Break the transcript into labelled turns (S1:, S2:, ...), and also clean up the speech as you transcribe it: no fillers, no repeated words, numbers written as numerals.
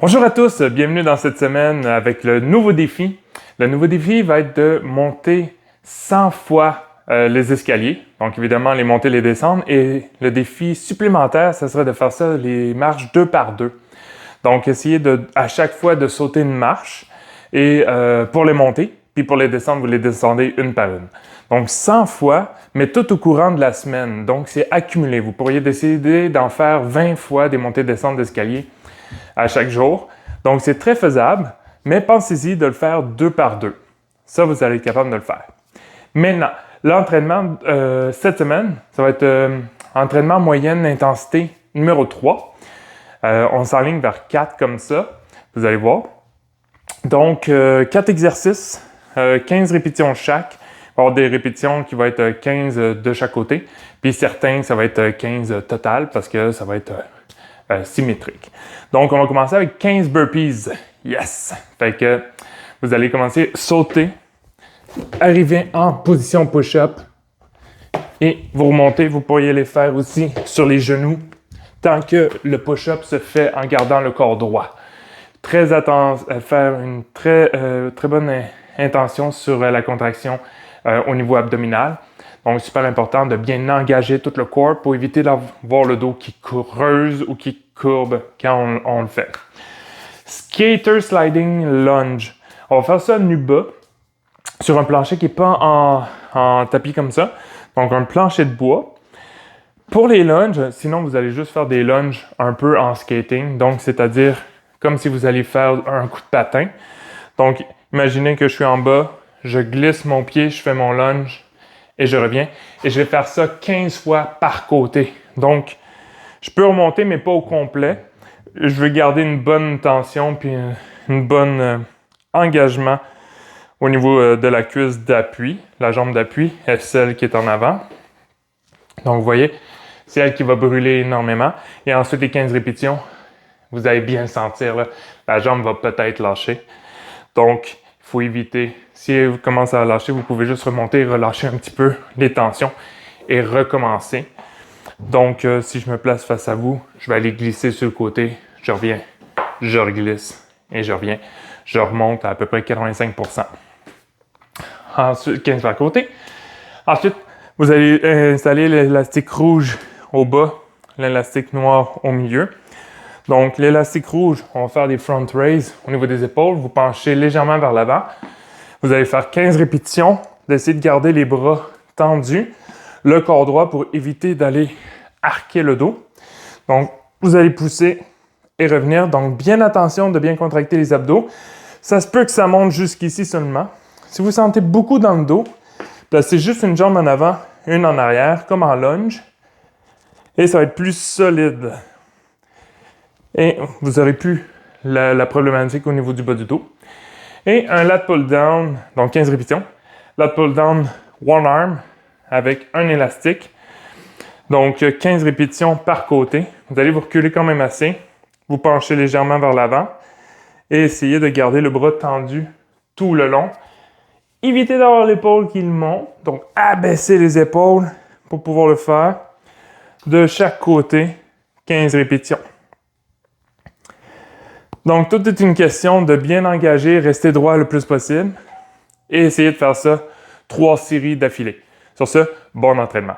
S1: Bonjour à tous, bienvenue dans cette semaine avec le nouveau défi. Le nouveau défi va être de monter 100 fois les escaliers, donc évidemment les monter, les descendre, et le défi supplémentaire, ça serait de faire ça les marches 2 par 2. Donc essayez à chaque fois de sauter une marche et pour les monter, puis pour les descendre, vous les descendez une par une. Donc 100 fois, mais tout au courant de la semaine, donc c'est accumulé. Vous pourriez décider d'en faire 20 fois des montées-descentes d'escalier à chaque jour. Donc, c'est très faisable, mais pensez-y de le faire 2 par 2. Ça, vous allez être capable de le faire. Maintenant, l'entraînement cette semaine, ça va être entraînement moyenne intensité numéro 3. On s'enligne vers 4 comme ça, vous allez voir. Donc, 4 exercices, 15 répétitions chaque. Il va y avoir des répétitions qui vont être 15 de chaque côté, puis certains, ça va être 15 total parce que ça va être symétrique. Donc, on va commencer avec 15 burpees. Yes! Fait que vous allez commencer à sauter, arriver en position push-up et vous remontez. Vous pourriez les faire aussi sur les genoux tant que le push-up se fait en gardant le corps droit. Très attention à faire une très bonne intention sur la contraction au niveau abdominal. Donc, super important de bien engager tout le corps pour éviter d'avoir le dos qui creuse ou qui courbe quand on le fait. Skater Sliding Lunge. On va faire ça nu bas sur un plancher qui n'est pas en tapis comme ça. Donc, un plancher de bois. Pour les lunges, sinon, vous allez juste faire des lunges un peu en skating. Donc, c'est-à-dire comme si vous alliez faire un coup de patin. Donc, imaginez que je suis en bas, je glisse mon pied, je fais mon lunge. Et je reviens. Et je vais faire ça 15 fois par côté. Donc, je peux remonter, mais pas au complet. Je veux garder une bonne tension puis un bon engagement au niveau de la cuisse d'appui. La jambe d'appui est celle qui est en avant. Donc, vous voyez, c'est elle qui va brûler énormément. Et ensuite, les 15 répétitions, vous allez bien le sentir. Là, la jambe va peut-être lâcher. Donc, il faut éviter. Si vous commencez à lâcher, vous pouvez juste remonter et relâcher un petit peu les tensions et recommencer. Donc, si je me place face à vous, je vais aller glisser sur le côté. Je reviens, je reglisse et je reviens. Je remonte à peu près 85%. Ensuite, 15 par côté. Ensuite, vous allez installer l'élastique rouge au bas, l'élastique noir au milieu. Donc, l'élastique rouge, on va faire des front raises au niveau des épaules. Vous penchez légèrement vers l'avant. Vous allez faire 15 répétitions, d'essayer de garder les bras tendus, le corps droit pour éviter d'aller arquer le dos. Donc, vous allez pousser et revenir. Donc, bien attention de bien contracter les abdos. Ça se peut que ça monte jusqu'ici seulement. Si vous sentez beaucoup dans le dos, placez juste une jambe en avant, une en arrière, comme en lunge. Et ça va être plus solide. Et vous n'aurez plus la problématique au niveau du bas du dos. Et un lat pull down, donc 15 répétitions. Lat pull down one arm avec un élastique. Donc 15 répétitions par côté. Vous allez vous reculer quand même assez. Vous penchez légèrement vers l'avant. Et essayez de garder le bras tendu tout le long. Évitez d'avoir l'épaule qui monte. Donc abaissez les épaules pour pouvoir le faire. De chaque côté, 15 répétitions. Donc, tout est une question de bien engager, rester droit le plus possible et essayer de faire ça 3 séries d'affilée. Sur ce, bon entraînement.